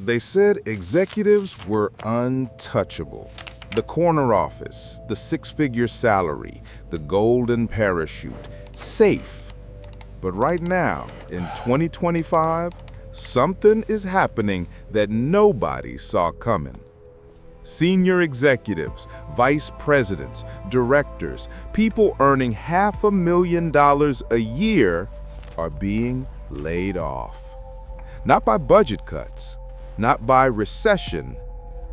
They said executives were untouchable. The corner office, the six-figure salary, the golden parachute, safe. But right now, in 2025, something is happening that nobody saw coming. Senior executives, vice presidents, directors, people earning $500,000 a year are being laid off. Not by budget cuts, not by recession,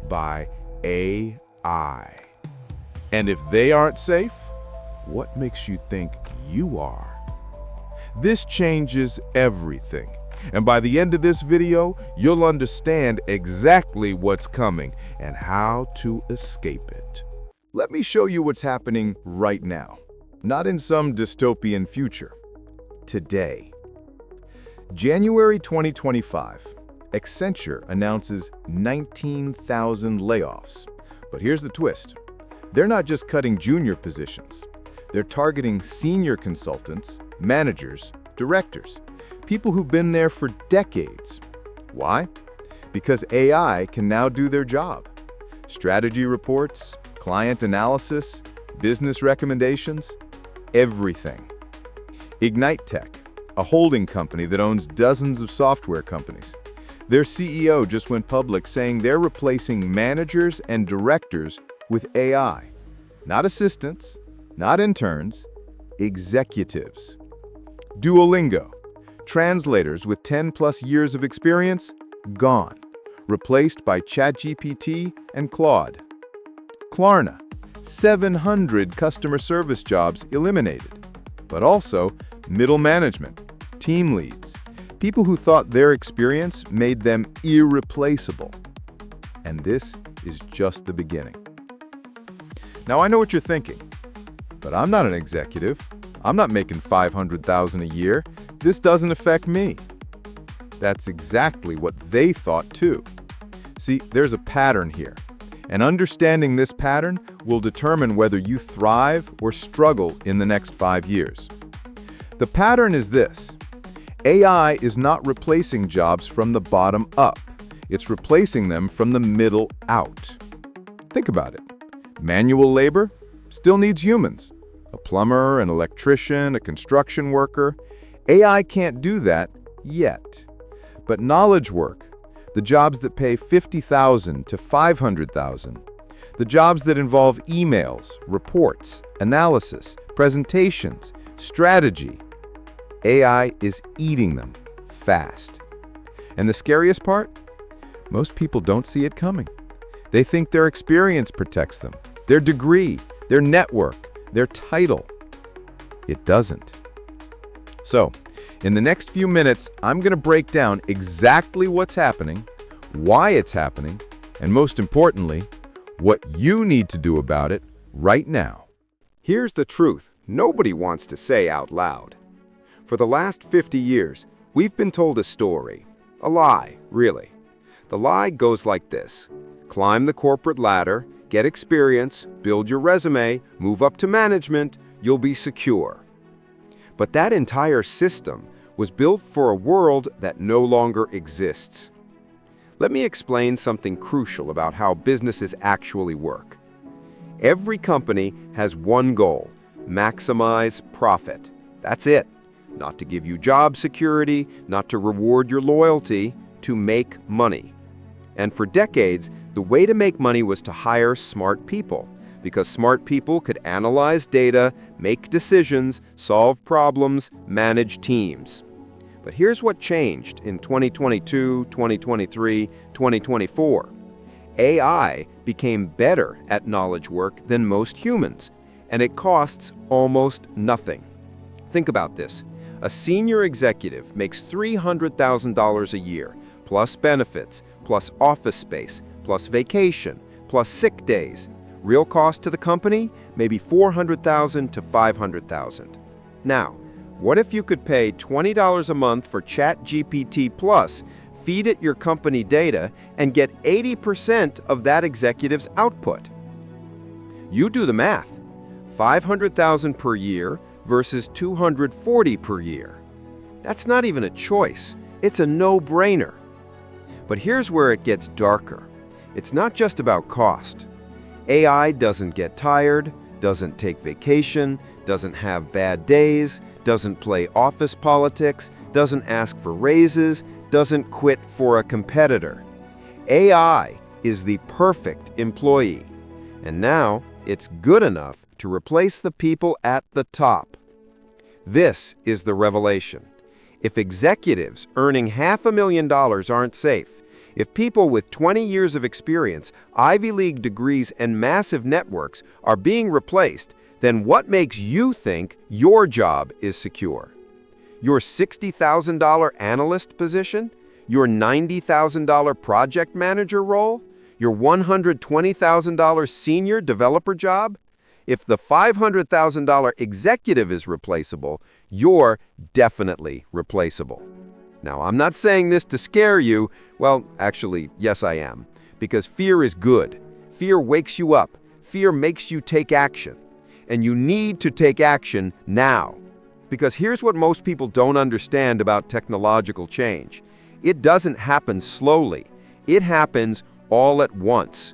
by AI. And if they aren't safe, what makes you think you are? This changes everything. And by the end of this video, you'll understand exactly what's coming and how to escape it. Let me show you what's happening right now, not in some dystopian future. Today. January 2025, Accenture announces 19,000 layoffs. But here's the twist. They're not just cutting junior positions. They're targeting senior consultants, managers, directors, people who've been there for decades. Why? Because AI can now do their job. Strategy reports, client analysis, business recommendations, everything. IgniteTech, a holding company that owns dozens of software companies. Their CEO just went public saying they're replacing managers and directors with AI. Not assistants, not interns, executives. Duolingo, translators with 10+ years of experience, gone, replaced by ChatGPT and Claude. Klarna, 700 customer service jobs eliminated, but also middle management, team leads, people who thought their experience made them irreplaceable. And this is just the beginning. Now, I know what you're thinking, but I'm not an executive. I'm not making $500,000 a year. This doesn't affect me. That's exactly what they thought too. See, there's a pattern here, and understanding this pattern will determine whether you thrive or struggle in the next 5 years. The pattern is this. AI is not replacing jobs from the bottom up. It's replacing them from the middle out. Think about it. Manual labor still needs humans. A plumber, an electrician, a construction worker. AI can't do that yet. But knowledge work, the jobs that pay $50,000 to $500,000, the jobs that involve emails, reports, analysis, presentations, strategy, AI is eating them fast. And the scariest part? Most people don't see it coming. They think their experience protects them, their degree, their network, their title. It doesn't. So, in the next few minutes, I'm going to break down exactly what's happening, why it's happening, and most importantly, what you need to do about it right now. Here's the truth nobody wants to say out loud. For the last 50 years, we've been told a story. A lie, really. The lie goes like this. Climb the corporate ladder, get experience, build your resume, move up to management, you'll be secure. But that entire system was built for a world that no longer exists. Let me explain something crucial about how businesses actually work. Every company has one goal: maximize profit. That's it. Not to give you job security, not to reward your loyalty, to make money. And for decades, the way to make money was to hire smart people, because smart people could analyze data, make decisions, solve problems, manage teams. But here's what changed in 2022, 2023, 2024. AI became better at knowledge work than most humans, and it costs almost nothing. Think about this. A senior executive makes $300,000 a year, plus benefits, plus office space, plus vacation, plus sick days. Real cost to the company? Maybe $400,000 to $500,000. Now, what if you could pay $20 a month for ChatGPT Plus, feed it your company data, and get 80% of that executive's output? You do the math. $500,000 per year versus $240 per year. That's not even a choice. It's a no-brainer. But here's where it gets darker. It's not just about cost. AI doesn't get tired, doesn't take vacation, doesn't have bad days, doesn't play office politics, doesn't ask for raises, doesn't quit for a competitor. AI is the perfect employee, and now it's good enough to replace the people at the top. This is the revelation. If executives earning $500,000 aren't safe, if people with 20 years of experience, Ivy League degrees, and massive networks are being replaced, then what makes you think your job is secure? Your $60,000 analyst position? Your $90,000 project manager role? Your $120,000 senior developer job? If the $500,000 executive is replaceable, you're definitely replaceable. Now, I'm not saying this to scare you. Well, actually, yes, I am. Because fear is good. Fear wakes you up. Fear makes you take action. And you need to take action now. Because here's what most people don't understand about technological change. It doesn't happen slowly. It happens all at once.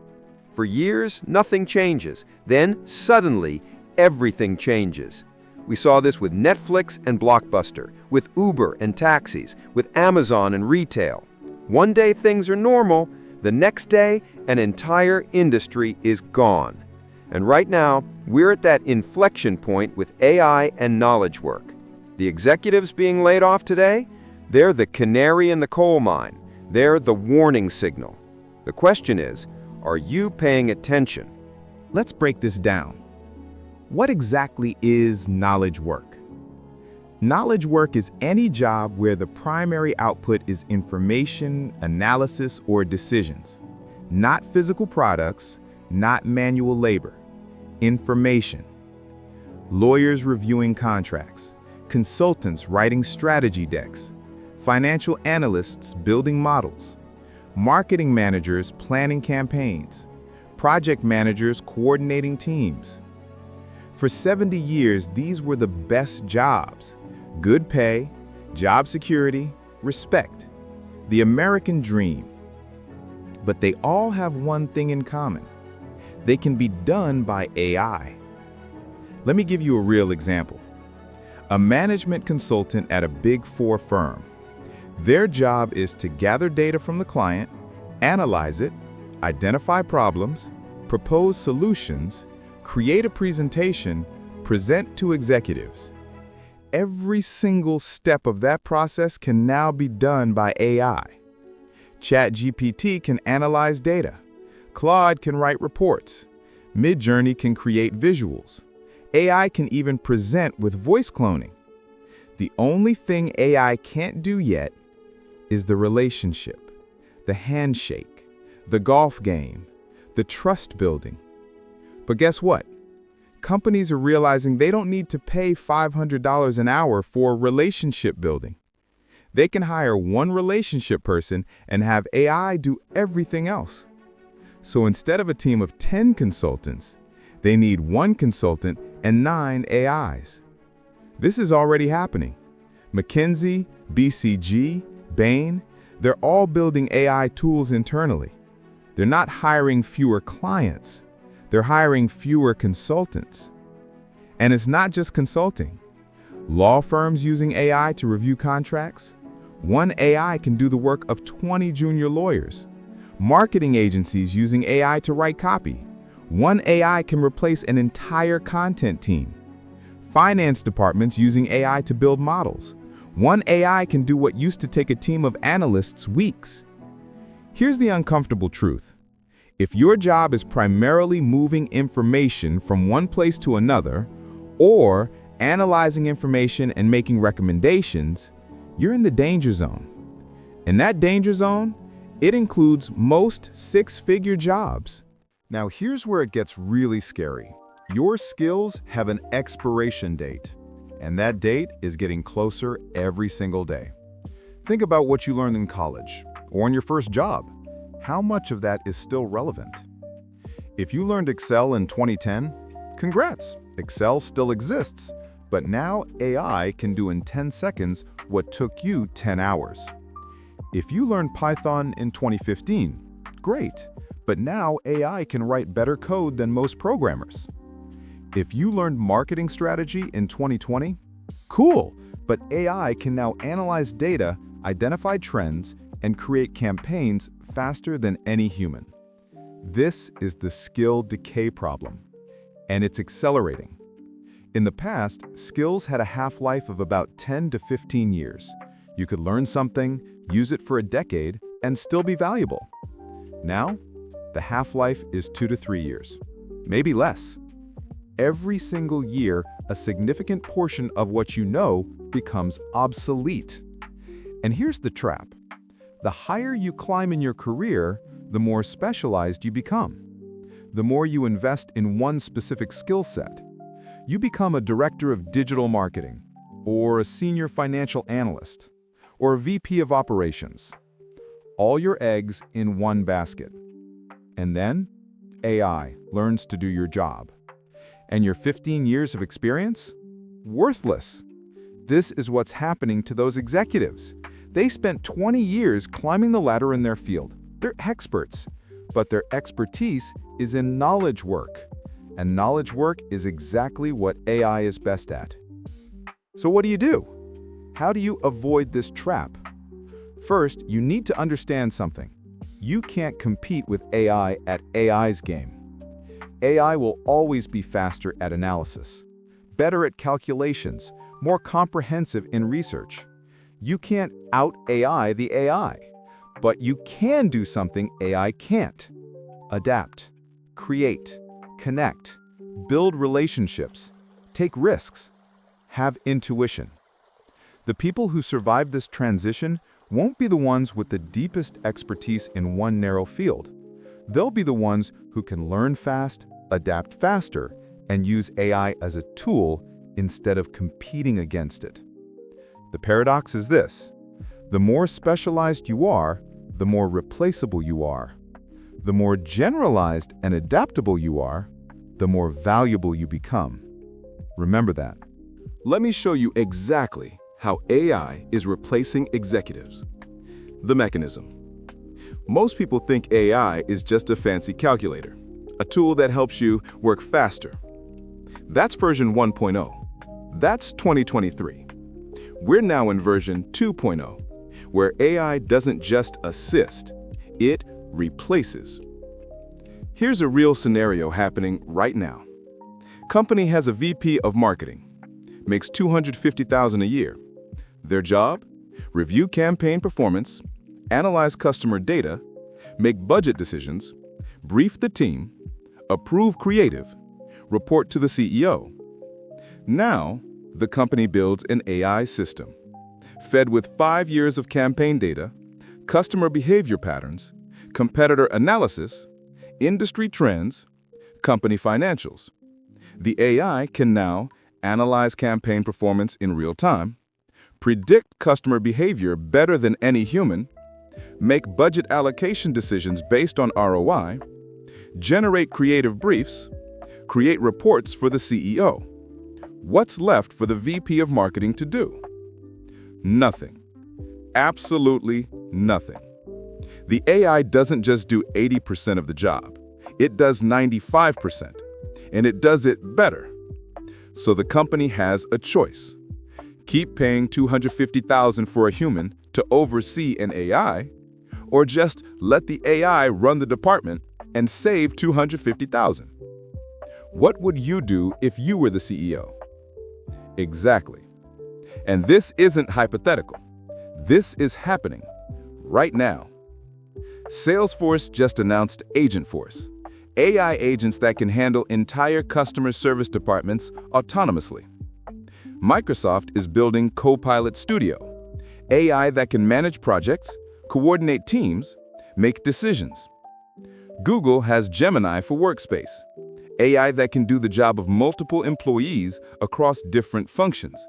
For years, nothing changes. Then, suddenly, everything changes. We saw this with Netflix and Blockbuster, with Uber and taxis, with Amazon and retail. One day things are normal, the next day an entire industry is gone. And right now, we're at that inflection point with AI and knowledge work. The executives being laid off today, they're the canary in the coal mine. They're the warning signal. The question is, are you paying attention? Let's break this down. What exactly is knowledge work? Knowledge work is any job where the primary output is information, analysis, or decisions. Not physical products, not manual labor. Information. Lawyers reviewing contracts, consultants writing strategy decks, financial analysts building models, marketing managers planning campaigns, project managers coordinating teams. For 70 years, these were the best jobs. Good pay, job security, respect. The American dream. But they all have one thing in common. They can be done by AI. Let me give you a real example. A management consultant at a Big Four firm. Their job is to gather data from the client, analyze it, identify problems, propose solutions, create a presentation, present to executives. Every single step of that process can now be done by AI. ChatGPT can analyze data. Claude can write reports. Midjourney can create visuals. AI can even present with voice cloning. The only thing AI can't do yet is the relationship, the handshake, the golf game, the trust building. But guess what? Companies are realizing they don't need to pay $500 an hour for relationship building. They can hire one relationship person and have AI do everything else. So instead of a team of 10 consultants, they need one consultant and 9 AIs. This is already happening. McKinsey, BCG, Bain, they're all building AI tools internally. They're not hiring fewer clients. They're hiring fewer consultants. And it's not just consulting. Law firms using AI to review contracts. One AI can do the work of 20 junior lawyers. Marketing agencies using AI to write copy. One AI can replace an entire content team. Finance departments using AI to build models. One AI can do what used to take a team of analysts weeks. Here's the uncomfortable truth. If your job is primarily moving information from one place to another, or analyzing information and making recommendations, you're in the danger zone. And that danger zone, it includes most 6-figure jobs. Now here's where it gets really scary. Your skills have an expiration date, and that date is getting closer every single day. Think about what you learned in college or in your first job. How much of that is still relevant? If you learned Excel in 2010, congrats, Excel still exists, but now AI can do in 10 seconds what took you 10 hours. If you learned Python in 2015, great, but now AI can write better code than most programmers. If you learned marketing strategy in 2020, cool, but AI can now analyze data, identify trends, and create campaigns faster than any human. This is the skill decay problem, and it's accelerating. In the past, skills had a half-life of about 10 to 15 years. You could learn something, use it for a decade, and still be valuable. Now, the half-life is 2 to 3 years, maybe less. Every single year, a significant portion of what you know becomes obsolete. And here's the trap. The higher you climb in your career, the more specialized you become. The more you invest in one specific skill set. You become a director of digital marketing, or a senior financial analyst, or a VP of operations. All your eggs in one basket. And then, AI learns to do your job. And your 15 years of experience? Worthless. This is what's happening to those executives. They spent 20 years climbing the ladder in their field. They're experts, but their expertise is in knowledge work. And knowledge work is exactly what AI is best at. So what do? How do you avoid this trap? First, you need to understand something. You can't compete with AI at AI's game. AI will always be faster at analysis, better at calculations, more comprehensive in research. You can't out-AI the AI, but you can do something AI can't. Adapt, create, connect, build relationships, take risks, have intuition. The people who survive this transition won't be the ones with the deepest expertise in one narrow field. They'll be the ones who can learn fast, adapt faster, and use AI as a tool instead of competing against it. The paradox is this: the more specialized you are, the more replaceable you are. The more generalized and adaptable you are, the more valuable you become. Remember that. Let me show you exactly how AI is replacing executives. The mechanism. Most people think AI is just a fancy calculator, a tool that helps you work faster. That's version 1.0. That's 2023. We're now in version 2.0, where AI doesn't just assist, it replaces. Here's a real scenario happening right now. Company has a VP of marketing, makes $250,000 a year. Their job? Review campaign performance, analyze customer data, make budget decisions, brief the team, approve creative, report to the CEO. Now, the company builds an AI system, fed with 5 years of campaign data, customer behavior patterns, competitor analysis, industry trends, company financials. The AI can now analyze campaign performance in real time, predict customer behavior better than any human, make budget allocation decisions based on ROI, generate creative briefs, create reports for the CEO. What's left for the VP of marketing to do? Nothing. Absolutely nothing. The AI doesn't just do 80% of the job. It does 95%, and it does it better. So the company has a choice. Keep paying $250,000 for a human to oversee an AI, or just let the AI run the department and save $250,000. What would you do if you were the CEO? Exactly. And this isn't hypothetical. This is happening right now. Salesforce just announced Agentforce, AI agents that can handle entire customer service departments autonomously. Microsoft is building Copilot Studio, AI that can manage projects, coordinate teams, make decisions. Google has Gemini for Workspace, AI that can do the job of multiple employees across different functions.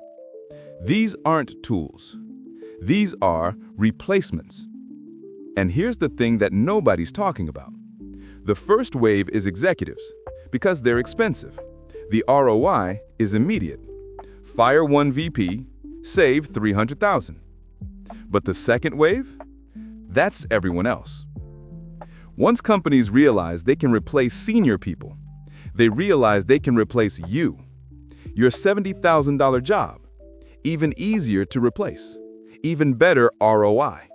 These aren't tools. These are replacements. And here's the thing that nobody's talking about. The first wave is executives, because they're expensive. The ROI is immediate. Fire one VP, save $300,000. But the second wave? That's everyone else. Once companies realize they can replace senior people, they realize they can replace you. Your $70,000 job. Even easier to replace. Even better ROI.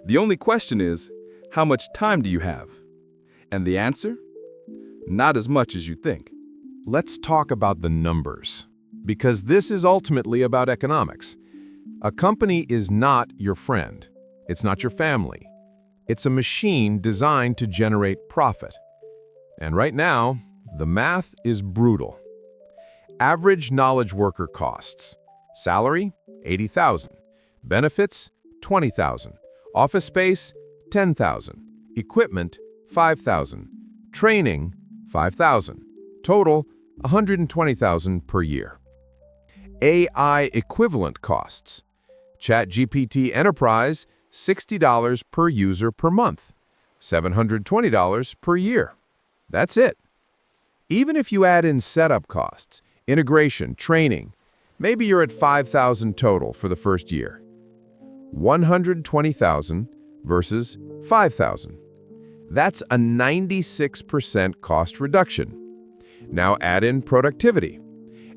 The only question is, how much time do you have? And the answer? Not as much as you think. Let's talk about the numbers, because this is ultimately about economics. A company is not your friend. It's not your family. It's a machine designed to generate profit. And right now, the math is brutal. Average knowledge worker costs. Salary, $80,000. Benefits, $20,000. Office space, $10,000. Equipment, $5,000. Training, $5,000. Total, $120,000 per year. AI equivalent costs. ChatGPT Enterprise, $60 per user per month. $720 per year. That's it. Even if you add in setup costs, integration, training, maybe you're at $5,000 total for the first year. $120,000 versus $5,000. That's a 96% cost reduction. Now add in productivity.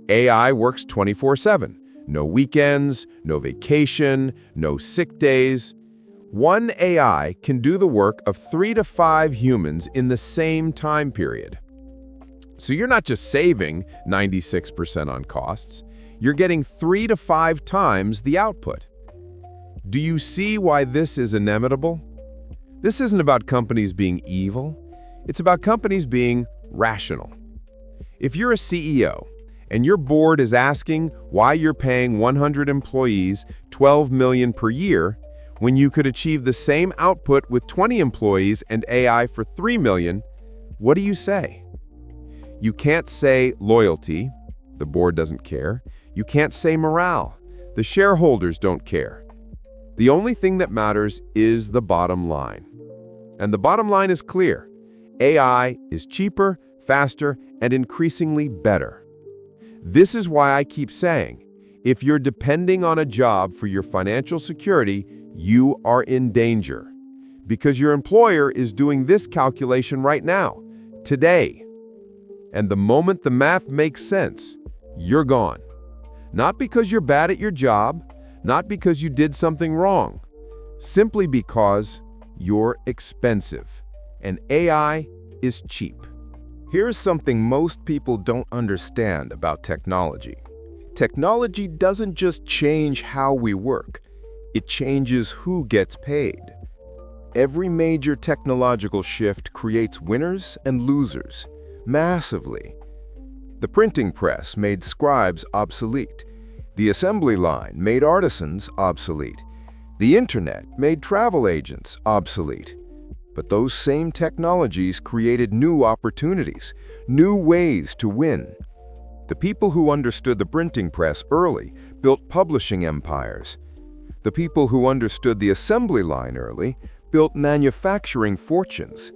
AI works 24/7. No weekends, no vacation, no sick days. One AI can do the work of 3 to 5 humans in the same time period. So you're not just saving 96% on costs, you're getting 3 to 5 times the output. Do you see why this is inevitable? This isn't about companies being evil, it's about companies being rational. If you're a CEO and your board is asking why you're paying 100 employees $12 million per year when you could achieve the same output with 20 employees and AI for $3 million, what do you say? You can't say loyalty, the board doesn't care. You can't say morale, the shareholders don't care. The only thing that matters is the bottom line. And the bottom line is clear. AI is cheaper, faster, and increasingly better. This is why I keep saying, if you're depending on a job for your financial security, you are in danger. Because your employer is doing this calculation right now, today. And the moment the math makes sense, you're gone. Not because you're bad at your job, not because you did something wrong, simply because you're expensive, and AI is cheap. Here's something most people don't understand about technology. Technology doesn't just change how we work, it changes who gets paid. Every major technological shift creates winners and losers, massively. The printing press made scribes obsolete. The assembly line made artisans obsolete. The internet made travel agents obsolete. But those same technologies created new opportunities, new ways to win. The people who understood the printing press early built publishing empires. The people who understood the assembly line early built manufacturing fortunes.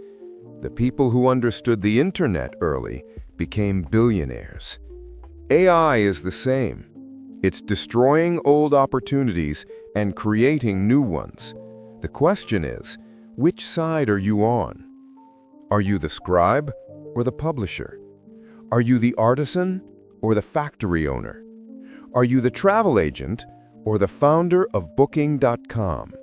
The people who understood the internet early became billionaires. AI is the same. It's destroying old opportunities and creating new ones. The question is, which side are you on? Are you the scribe or the publisher? Are you the artisan or the factory owner? Are you the travel agent or the founder of Booking.com?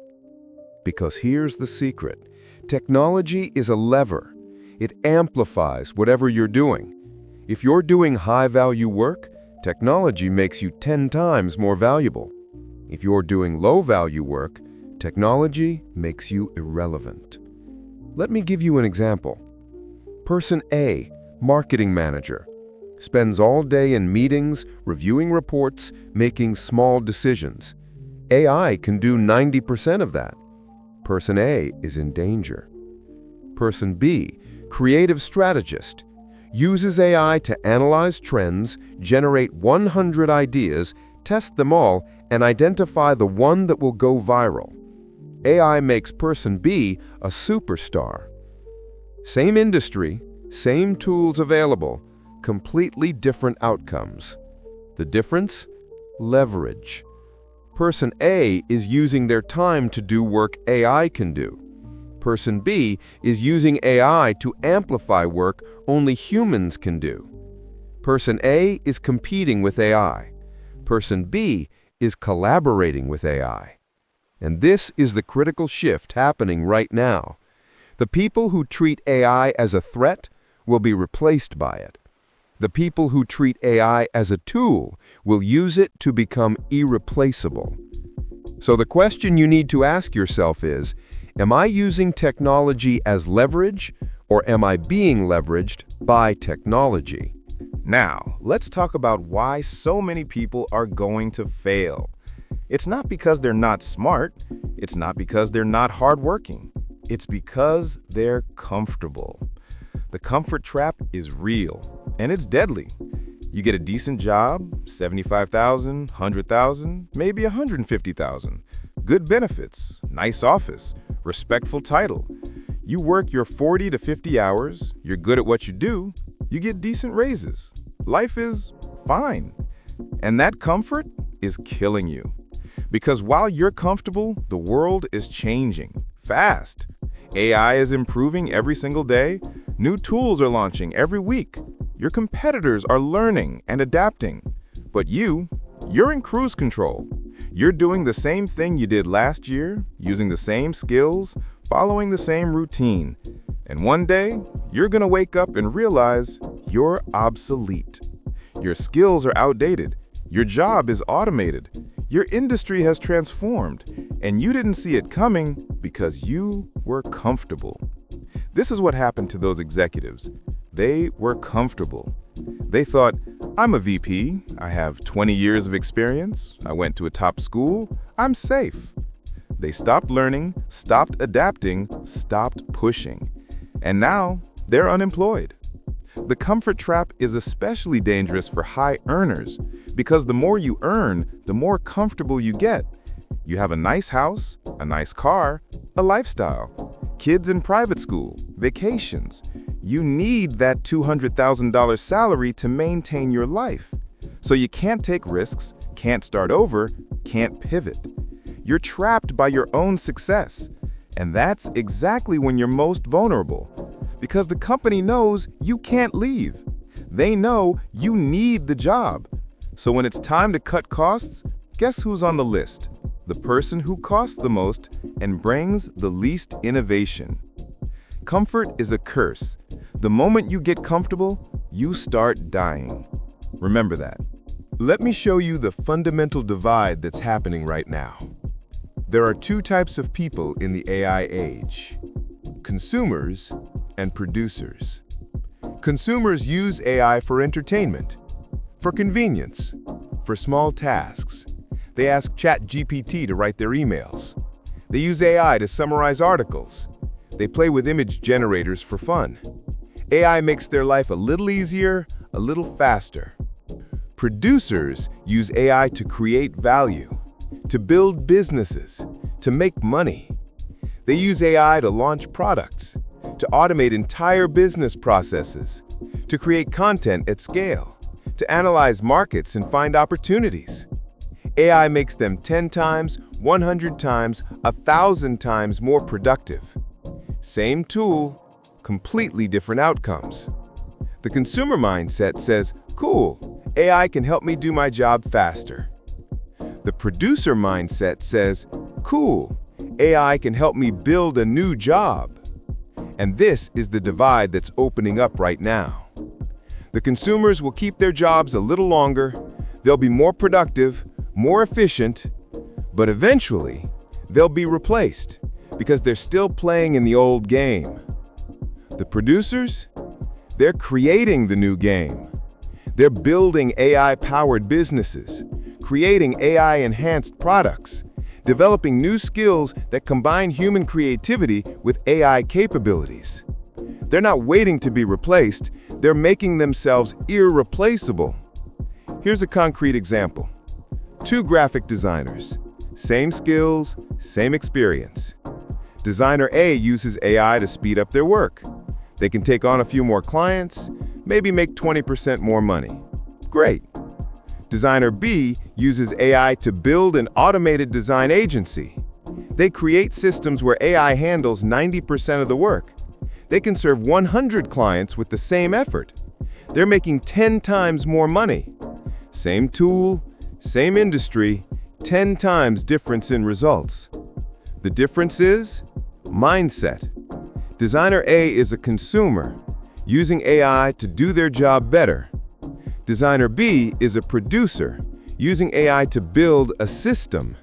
Because here's the secret. Technology is a lever. It amplifies whatever you're doing. If you're doing high-value work, technology makes you 10 times more valuable. If you're doing low-value work, technology makes you irrelevant. Let me give you an example. Person A, marketing manager, spends all day in meetings, reviewing reports, making small decisions. AI can do 90% of that. Person A is in danger. Person B, creative strategist, uses AI to analyze trends, generate 100 ideas, test them all, and identify the one that will go viral. AI makes Person B a superstar. Same industry, same tools available, completely different outcomes. The difference? Leverage. Person A is using their time to do work AI can do. Person B is using AI to amplify work only humans can do. Person A is competing with AI. Person B is collaborating with AI. And this is the critical shift happening right now. The people who treat AI as a threat will be replaced by it. The people who treat AI as a tool will use it to become irreplaceable. So the question you need to ask yourself is, am I using technology as leverage, or am I being leveraged by technology? Now, let's talk about why so many people are going to fail. It's not because they're not smart. It's not because they're not hardworking. It's because they're comfortable. The comfort trap is real, and it's deadly. You get a decent job, 75,000, 100,000, maybe 150,000. Good benefits, nice office, respectful title. You work your 40 to 50 hours, you're good at what you do, you get decent raises. Life is fine. And that comfort is killing you. Because while you're comfortable, the world is changing fast. AI is improving every single day. New tools are launching every week. Your competitors are learning and adapting. But you're in cruise control. You're doing the same thing you did last year, using the same skills, following the same routine. And one day, you're gonna wake up and realize you're obsolete. Your skills are outdated. Your job is automated. Your industry has transformed, and you didn't see it coming because you were comfortable. This is what happened to those executives. They were comfortable. They thought, I'm a VP, I have 20 years of experience, I went to a top school, I'm safe. They stopped learning, stopped adapting, stopped pushing. And now, they're unemployed. The comfort trap is especially dangerous for high earners because the more you earn, the more comfortable you get. You have a nice house, a nice car, a lifestyle, kids in private school, vacations. You need that $200,000 salary to maintain your life. So you can't take risks, can't start over, can't pivot. You're trapped by your own success. And that's exactly when you're most vulnerable. Because the company knows you can't leave. They know you need the job. So when it's time to cut costs, guess who's on the list? The person who costs the most and brings the least innovation. Comfort is a curse. The moment you get comfortable, you start dying. Remember that. Let me show you the fundamental divide that's happening right now. There are two types of people in the AI age: consumers and producers. Consumers use AI for entertainment, for convenience, for small tasks. They ask ChatGPT to write their emails. They use AI to summarize articles. They play with image generators for fun. AI makes their life a little easier, a little faster. Producers use AI to create value, to build businesses, to make money. They use AI to launch products, to automate entire business processes, to create content at scale, to analyze markets and find opportunities. AI makes them 10 times, 100 times, 1,000 times more productive. Same tool, completely different outcomes. The consumer mindset says, cool, AI can help me do my job faster. The producer mindset says, cool, AI can help me build a new job. And this is the divide that's opening up right now. The consumers will keep their jobs a little longer, they'll be more productive, more efficient, but eventually they'll be replaced because they're still playing in the old game. The producers, they're creating the new game. They're building AI-powered businesses, creating AI-enhanced products, developing new skills that combine human creativity with AI capabilities. They're not waiting to be replaced, they're making themselves irreplaceable. Here's a concrete example. Two graphic designers, same skills, same experience. Designer A uses AI to speed up their work. They can take on a few more clients, maybe make 20% more money. Great. Designer B uses AI to build an automated design agency. They create systems where AI handles 90% of the work. They can serve 100 clients with the same effort. They're making 10 times more money. Same tool, same industry, 10 times difference in results. The difference is mindset. Designer A is a consumer, using AI to do their job better. Designer B is a producer, using AI to build a system.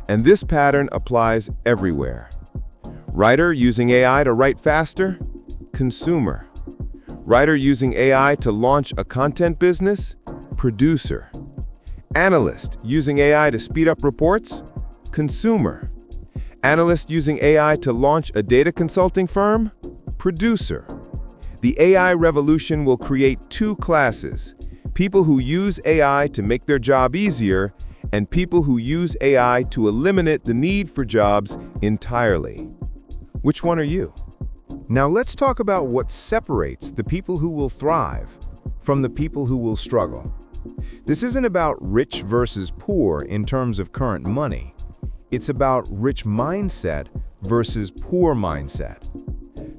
And this pattern applies everywhere. Writer using AI to write faster, consumer. Writer using AI to launch a content business, producer. Analyst using AI to speed up reports, consumer. Analyst using AI to launch a data consulting firm, producer. The AI revolution will create two classes: people who use AI to make their job easier, and people who use AI to eliminate the need for jobs entirely. Which one are you? Now let's talk about what separates the people who will thrive from the people who will struggle. This isn't about rich versus poor in terms of current money. It's about rich mindset versus poor mindset.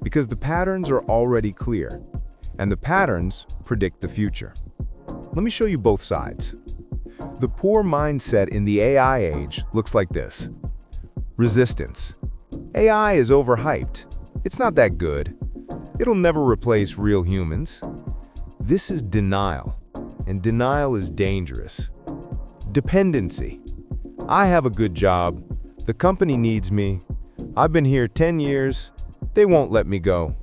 Because the patterns are already clear, and the patterns predict the future. Let me show you both sides. The poor mindset in the AI age looks like this. Resistance. AI is overhyped. It's not that good. It'll never replace real humans. This is denial, and denial is dangerous. Dependency. I have a good job. The company needs me. I've been here 10 years. They won't let me go.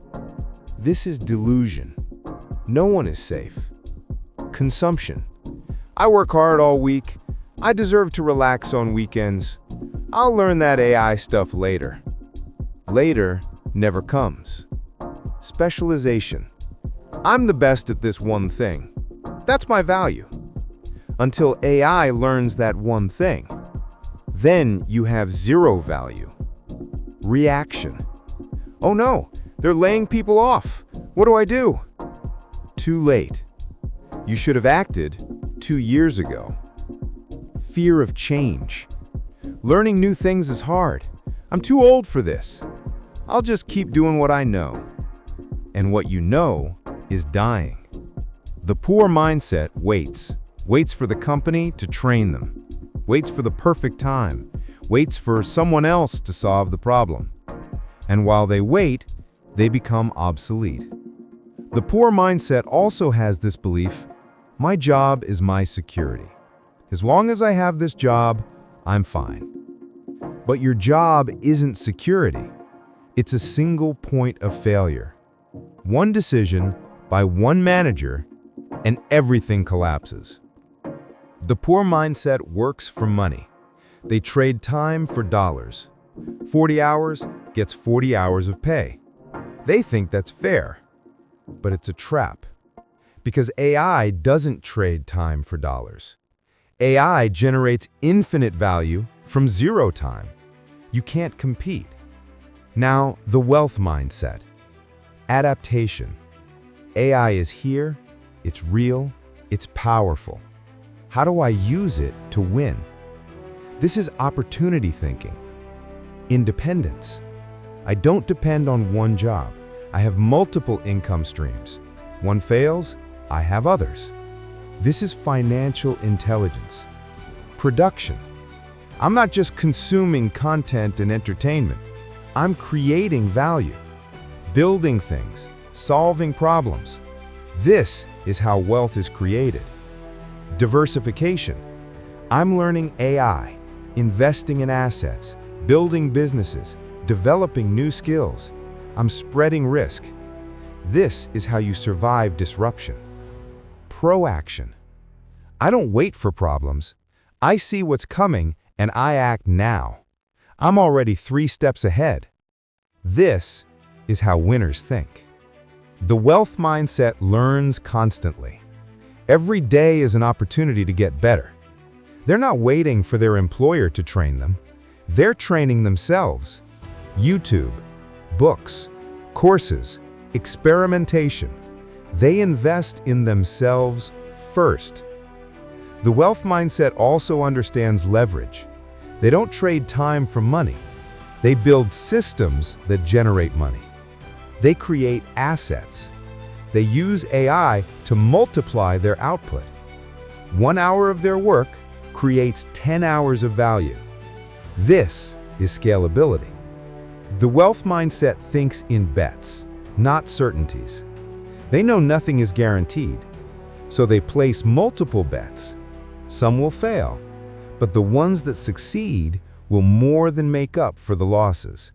This is delusion. No one is safe. Consumption. I work hard all week. I deserve to relax on weekends. I'll learn that AI stuff later. Later never comes. Specialization. I'm the best at this one thing. That's my value. Until AI learns that one thing. Then you have zero value. Reaction. Oh no, they're laying people off. What do I do? Too late. You should have acted 2 years ago. Fear of change. Learning new things is hard. I'm too old for this. I'll just keep doing what I know. And what you know is dying. The poor mindset waits for the company to train them, waits for the perfect time, waits for someone else to solve the problem. And while they wait, they become obsolete. The poor mindset also has this belief, my job is my security. As long as I have this job, I'm fine. But your job isn't security. It's a single point of failure. One decision by one manager, and everything collapses. The poor mindset works for money. They trade time for dollars. 40 hours gets 40 hours of pay. They think that's fair, but it's a trap. Because AI doesn't trade time for dollars. AI generates infinite value from zero time. You can't compete. Now, the wealth mindset. Adaptation. AI is here, it's real, it's powerful. How do I use it to win? This is opportunity thinking. Independence. I don't depend on one job. I have multiple income streams. One fails, I have others. This is financial intelligence. Production. I'm not just consuming content and entertainment. I'm creating value, building things, solving problems. This is how wealth is created. Diversification. I'm learning AI, investing in assets, building businesses, developing new skills. I'm spreading risk. This is how you survive disruption. Proaction. I don't wait for problems. I see what's coming and I act now. I'm already 3 steps ahead. This is how winners think. The wealth mindset learns constantly. Every day is an opportunity to get better. They're not waiting for their employer to train them. They're training themselves. YouTube, books, courses, experimentation. They invest in themselves first. The wealth mindset also understands leverage. They don't trade time for money. They build systems that generate money. They create assets. They use AI to multiply their output. 1 hour of their work creates 10 hours of value. This is scalability. The wealth mindset thinks in bets, not certainties. They know nothing is guaranteed, so they place multiple bets. Some will fail, but the ones that succeed will more than make up for the losses.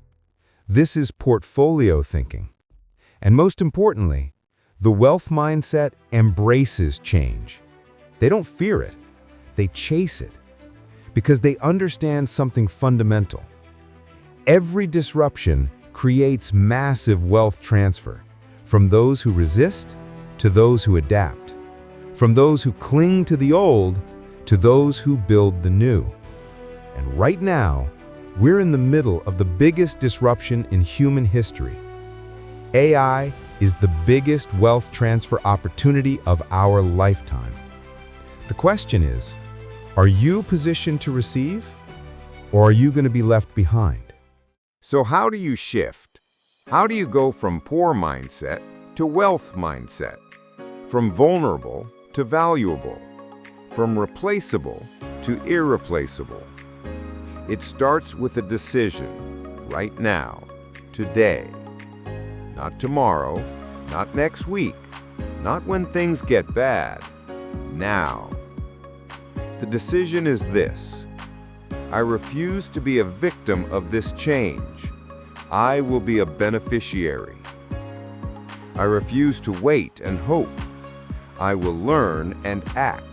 This is portfolio thinking. And most importantly, the wealth mindset embraces change. They don't fear it, they chase it, because they understand something fundamental. Every disruption creates massive wealth transfer, from those who resist to those who adapt, from those who cling to the old to those who build the new. And right now, we're in the middle of the biggest disruption in human history. AI is the biggest wealth transfer opportunity of our lifetime. The question is, are you positioned to receive, or are you going to be left behind? So how do you shift? How do you go from poor mindset to wealth mindset? From vulnerable to valuable? From replaceable to irreplaceable? It starts with a decision, right now, today. Not tomorrow, not next week, not when things get bad. Now. The decision is this: I refuse to be a victim of this change. I will be a beneficiary. I refuse to wait and hope. I will learn and act.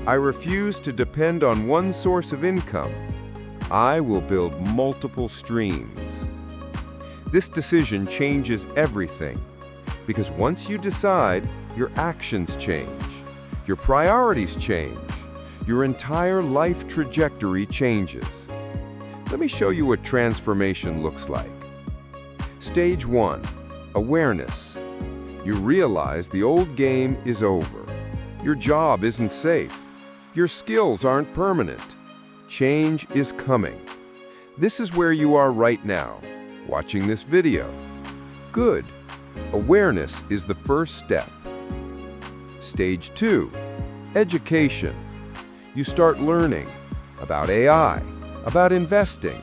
I refuse to depend on one source of income. I will build multiple streams. This decision changes everything, because once you decide, your actions change, your priorities change, your entire life trajectory changes. Let me show you what transformation looks like. Stage 1, awareness. You realize the old game is over. Your job isn't safe. Your skills aren't permanent. Change is coming. This is where you are right now, watching this video. Good. Awareness is the first step. Stage 2, education. You start learning about AI, about investing,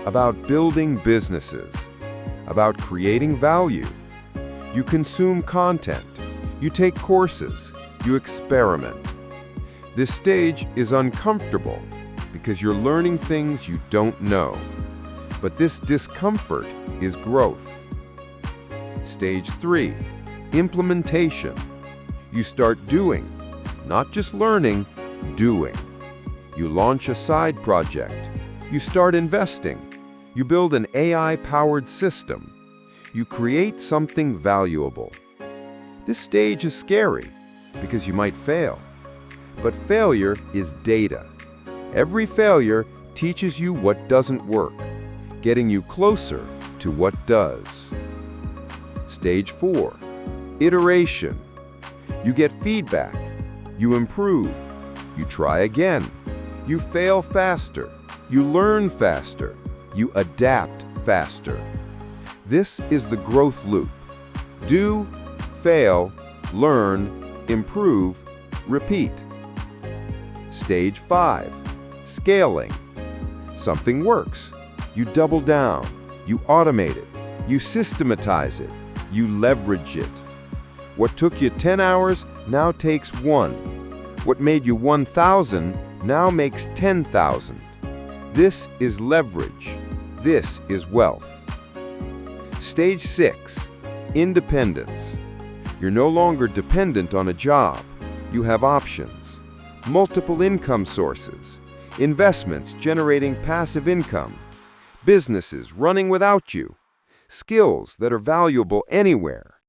about building businesses, about creating value. You consume content, you take courses, you experiment. This stage is uncomfortable because you're learning things you don't know. But this discomfort is growth. Stage 3, implementation. You start doing, not just learning, doing. You launch a side project. You start investing. You build an AI-powered system. You create something valuable. This stage is scary because you might fail. But failure is data. Every failure teaches you what doesn't work, getting you closer to what does. Stage 4, iteration. You get feedback. You improve. You try again. You fail faster. You learn faster. You adapt faster. This is the growth loop. Do, fail, learn, improve, repeat. Stage 5, scaling. Something works. You double down. You automate it. You systematize it. You leverage it. What took you 10 hours now takes 1. What made you 1,000 now makes 10,000. This is leverage. This is wealth. Stage 6, independence. You're no longer dependent on a job. You have options, multiple income sources, investments generating passive income, businesses running without you, skills that are valuable anywhere.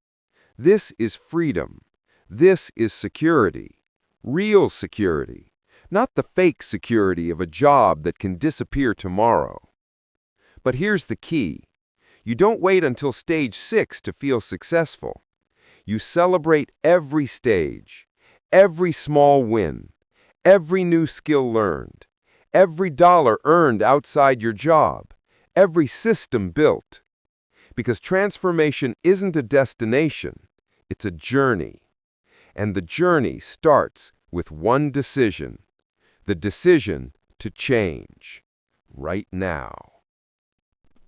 This is freedom. This is security. Real security, not the fake security of a job that can disappear tomorrow. But here's the key. You don't wait until stage 6 to feel successful. You celebrate every stage, every small win, every new skill learned, every dollar earned outside your job, every system built. Because transformation isn't a destination, it's a journey. And the journey starts with one decision, the decision to change, right now.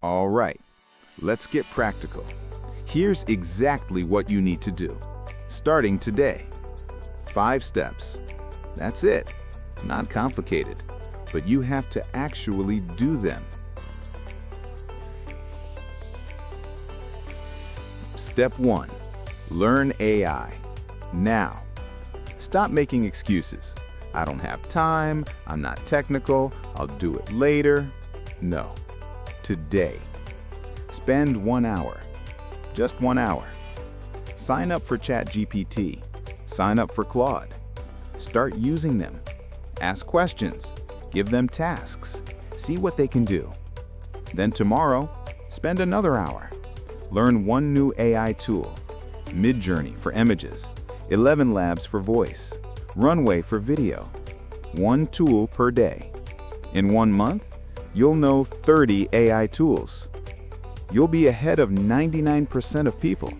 All right, let's get practical. Here's exactly what you need to do, starting today. 5 steps. That's it. Not complicated, but you have to actually do them. Step 1. Learn AI. Now. Stop making excuses. I don't have time, I'm not technical, I'll do it later. No. Today. Spend 1 hour. Just 1 hour. Sign up for ChatGPT. Sign up for Claude. Start using them. Ask questions. Give them tasks. See what they can do. Then tomorrow, spend another hour. Learn 1 new AI tool. Midjourney for images. 11 Labs for voice. Runway for video. 1 tool per day. In 1 month, you'll know 30 AI tools. You'll be ahead of 99% of people.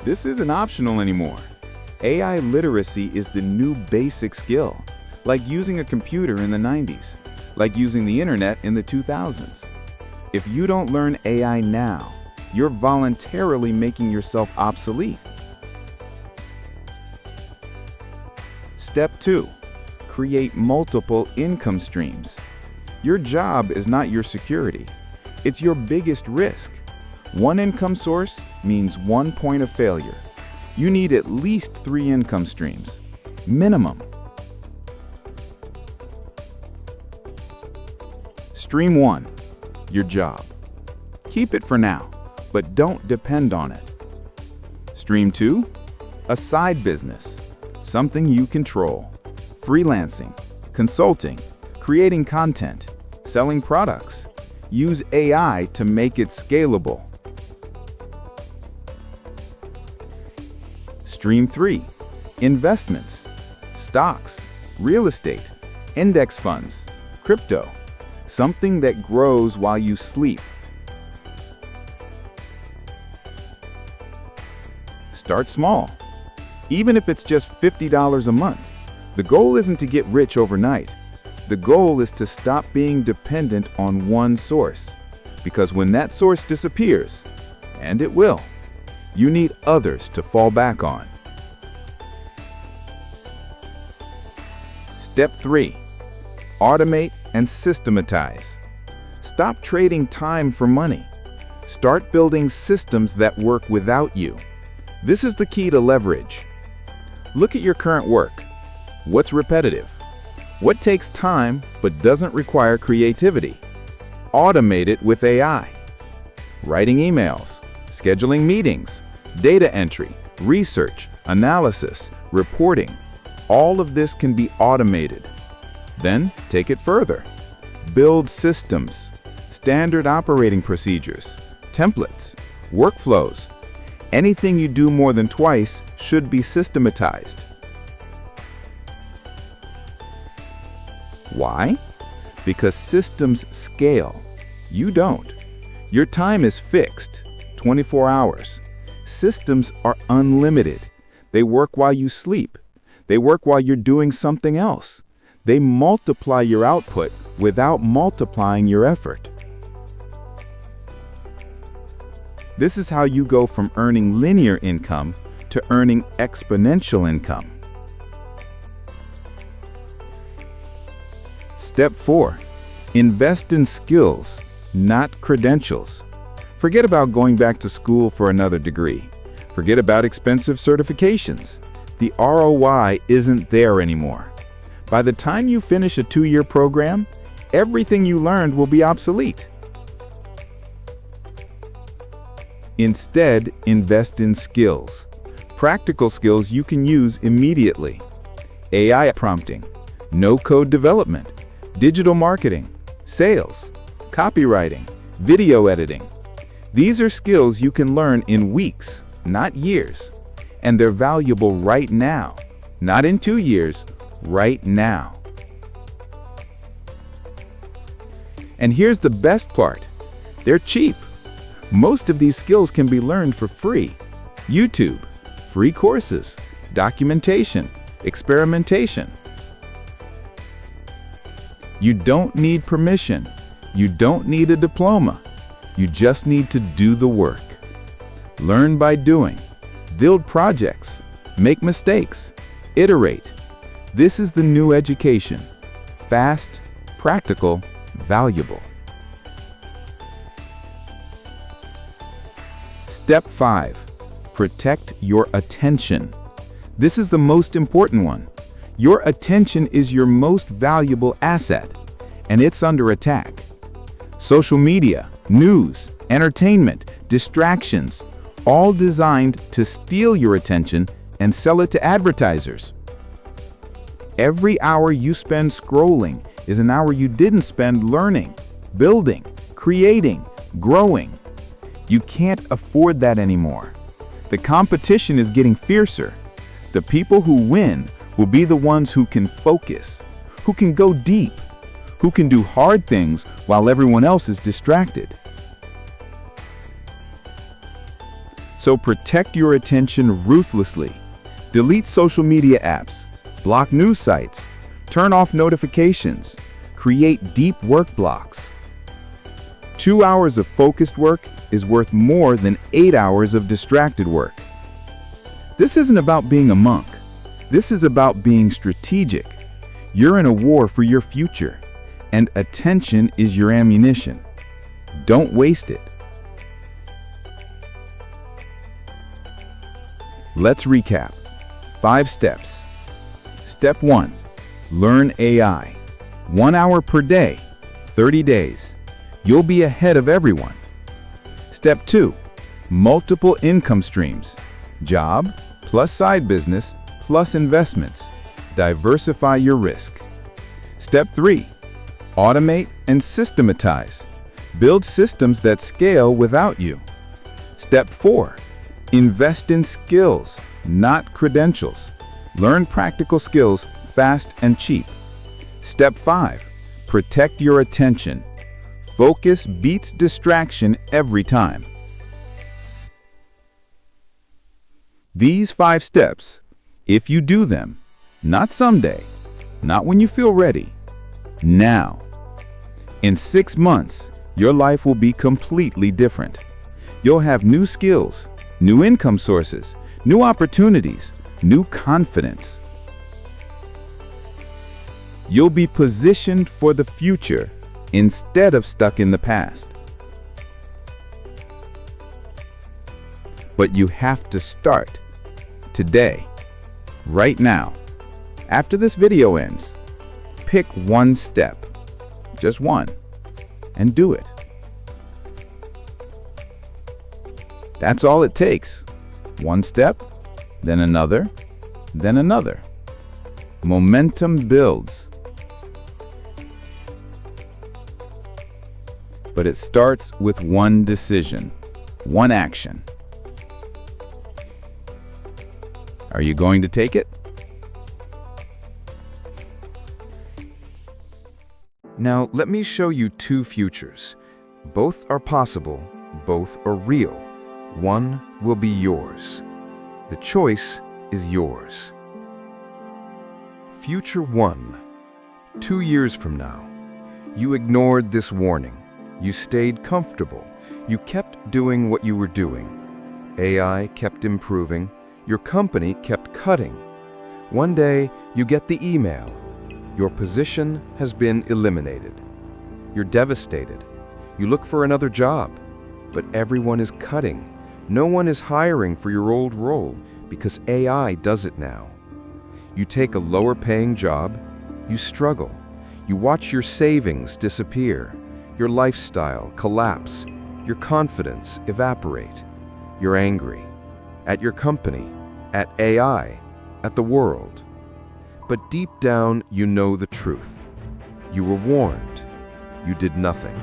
This isn't optional anymore. AI literacy is the new basic skill, like using a computer in the 90s, like using the internet in the 2000s. If you don't learn AI now, you're voluntarily making yourself obsolete. Step 2. Create multiple income streams. Your job is not your security. It's your biggest risk. 1 income source means 1 point of failure. You need at least 3 income streams. Minimum. Stream 1. Your job. Keep it for now, but don't depend on it. Stream 2. A side business. Something you control. Freelancing, consulting, creating content, selling products. Use AI to make it scalable. Stream 3. Investments. Stocks, real estate, index funds, crypto. Something that grows while you sleep. Start small. Even if it's just $50 a month. The goal isn't to get rich overnight. The goal is to stop being dependent on one source. Because when that source disappears, and it will, you need others to fall back on. Step 3. Automate and systematize. Stop trading time for money. Start building systems that work without you. This is the key to leverage. Look at your current work. What's repetitive? What takes time but doesn't require creativity? Automate it with AI. Writing emails, scheduling meetings, data entry, research, analysis, reporting. All of this can be automated. Then take it further. Build systems, standard operating procedures, templates, workflows. Anything you do more than twice should be systematized. Why? Because systems scale. You don't. Your time is fixed, 24 hours. Systems are unlimited. They work while you sleep. They work while you're doing something else. They multiply your output without multiplying your effort. This is how you go from earning linear income to earning exponential income. Step 4. Invest in skills, not credentials. Forget about going back to school for another degree. Forget about expensive certifications. The ROI isn't there anymore. By the time you finish a 2-year program, everything you learned will be obsolete. Instead, invest in skills. Practical skills you can use immediately. AI prompting, no-code development, digital marketing, sales, copywriting, video editing. These are skills you can learn in weeks, not years. And they're valuable right now. Not in 2 years, right now. And here's the best part. They're cheap. Most of these skills can be learned for free. YouTube, free courses, documentation, experimentation. You don't need permission. You don't need a diploma. You just need to do the work. Learn by doing. Build projects. Make mistakes. Iterate. This is the new education. Fast, practical, valuable. Step 5. Protect your attention. This is the most important one. Your attention is your most valuable asset, and it's under attack. Social media, news, entertainment, distractions, all designed to steal your attention and sell it to advertisers. Every hour you spend scrolling is an hour you didn't spend learning, building, creating, growing. You can't afford that anymore. The competition is getting fiercer. The people who win will be the ones who can focus, who can go deep, who can do hard things while everyone else is distracted. So protect your attention ruthlessly. Delete social media apps, block news sites, turn off notifications, create deep work blocks. 2 hours of focused work is worth more than 8 hours of distracted work. This isn't about being a monk. This is about being strategic. You're in a war for your future, and attention is your ammunition. Don't waste it. Let's recap. 5 steps. Step 1. Learn AI. 1 hour per day, 30 days. You'll be ahead of everyone. Step 2. Multiple income streams. Job plus side business plus investments. Diversify your risk. Step 3. Automate and systematize. Build systems that scale without you. Step 4. Invest in skills, not credentials. Learn practical skills fast and cheap. Step 5. Protect your attention. Focus beats distraction every time. These 5 steps, if you do them, not someday, not when you feel ready, now. In 6 months, your life will be completely different. You'll have new skills, new income sources, new opportunities, new confidence. You'll be positioned for the future instead of stuck in the past. But you have to start today, right now. After this video ends, pick one step, just one, and do it. That's all it takes. One step, then another, then another. Momentum builds. But it starts with one decision, one action. Are you going to take it? Now, let me show you 2 futures. Both are possible, both are real. One will be yours. The choice is yours. Future 1. 2 years from now. You ignored this warning. You stayed comfortable. You kept doing what you were doing. AI kept improving. Your company kept cutting. One day, you get the email. Your position has been eliminated. You're devastated. You look for another job, but everyone is cutting. No one is hiring for your old role because AI does it now. You take a lower-paying job. You struggle. You watch your savings disappear, your lifestyle collapse, your confidence evaporate. You're angry at your company, at AI, at the world. But deep down, you know the truth. You were warned. You did nothing.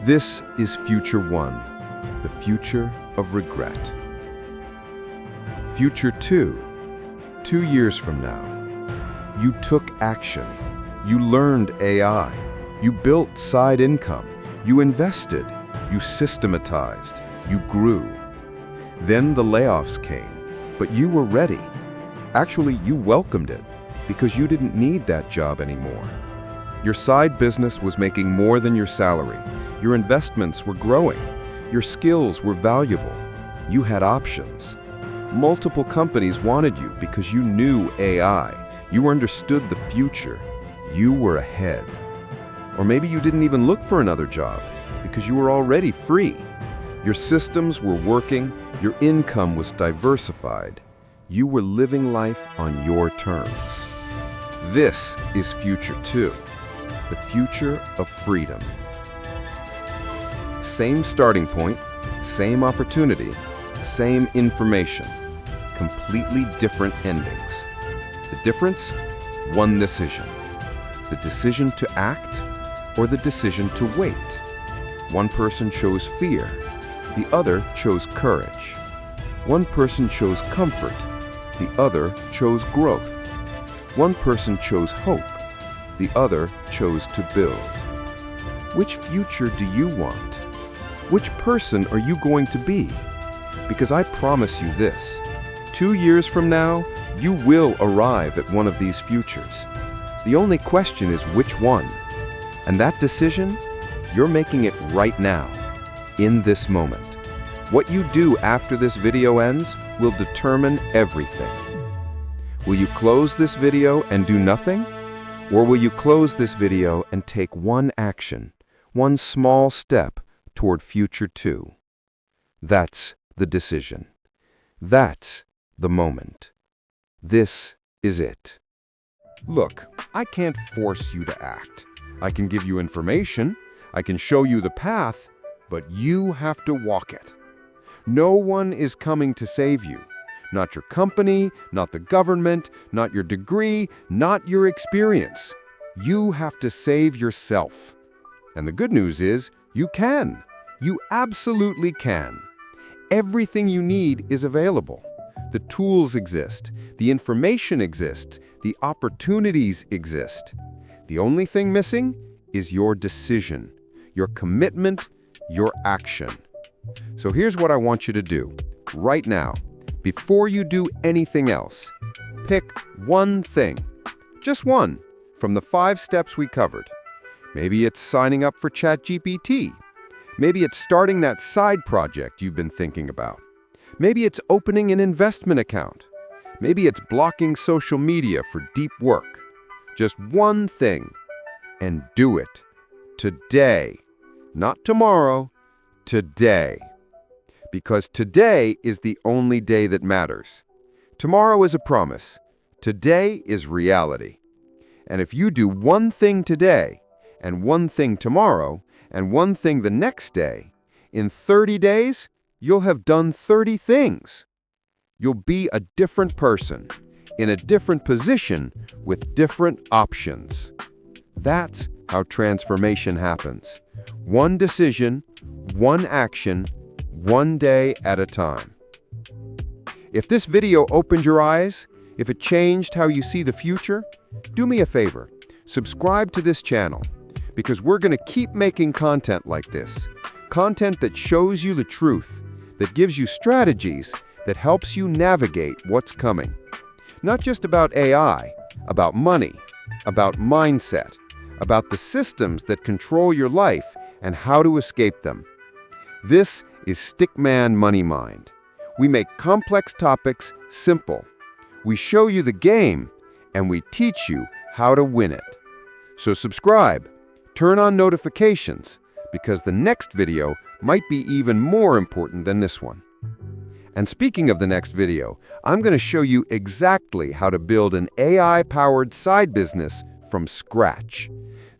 This is Future 1, the future of regret. Future 2, 2 years from now. You took action. You learned AI. You built side income. You invested. You systematized. You grew. Then the layoffs came, but you were ready. Actually, you welcomed it because you didn't need that job anymore. Your side business was making more than your salary. Your investments were growing. Your skills were valuable. You had options. Multiple companies wanted you because you knew AI. You understood the future. You were ahead. Or maybe you didn't even look for another job because you were already free. Your systems were working. Your income was diversified. You were living life on your terms. This is Future 2, the future of freedom. Same starting point, same opportunity, same information, completely different endings. The difference? One decision. The decision to act or the decision to wait. One person chose fear. The other chose courage. One person chose comfort. The other chose growth. One person chose hope. The other chose to build. Which future do you want? Which person are you going to be? Because I promise you this, 2 years from now, you will arrive at one of these futures. The only question is which one. And that decision, you're making it right now, in this moment. What you do after this video ends will determine everything. Will you close this video and do nothing? Or will you close this video and take one action, one small step toward Future 2? That's the decision. That's the moment. This is it. Look, I can't force you to act. I can give you information, I can show you the path, but you have to walk it. No one is coming to save you. Not your company, not the government, not your degree, not your experience. You have to save yourself. And the good news is, you can. You absolutely can. Everything you need is available. The tools exist, the information exists, the opportunities exist. The only thing missing is your decision, your commitment, your action. So here's what I want you to do, right now, before you do anything else. Pick one thing, just one, from the 5 steps we covered. Maybe it's signing up for ChatGPT. Maybe it's starting that side project you've been thinking about. Maybe it's opening an investment account. Maybe it's blocking social media for deep work. Just one thing, and do it today. Not tomorrow, today. Because today is the only day that matters. Tomorrow is a promise. Today is reality. And if you do one thing today, and one thing tomorrow, and one thing the next day, in 30 days, you'll have done 30 things. You'll be a different person, in a different position, with different options. That's how transformation happens. One decision, one action, one day at a time. If this video opened your eyes, if it changed how you see the future, do me a favor, subscribe to this channel, because we're going to keep making content like this. Content that shows you the truth, that gives you strategies, that helps you navigate what's coming. Not just about AI, about money, about mindset, about the systems that control your life and how to escape them. This is Stickman Money Mind. We make complex topics simple. We show you the game, and we teach you how to win it. So subscribe, turn on notifications, because the next video might be even more important than this one. And speaking of the next video, I'm going to show you exactly how to build an AI-powered side business from scratch.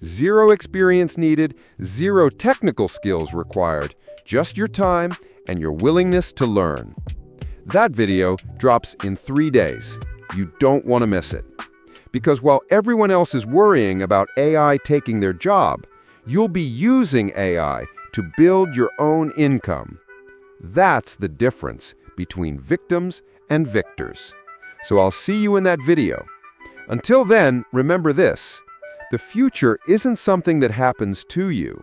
Zero experience needed, zero technical skills required, just your time and your willingness to learn. That video drops in 3 days. You don't want to miss it. Because while everyone else is worrying about AI taking their job, you'll be using AI to build your own income. That's the difference between victims and victors. So I'll see you in that video. Until then, remember this. The future isn't something that happens to you.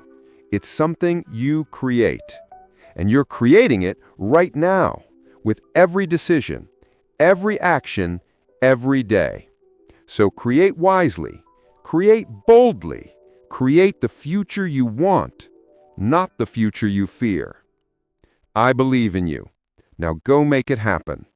It's something you create. And you're creating it right now, with every decision, every action, every day. So create wisely, create boldly, create the future you want, not the future you fear. I believe in you. Now go make it happen.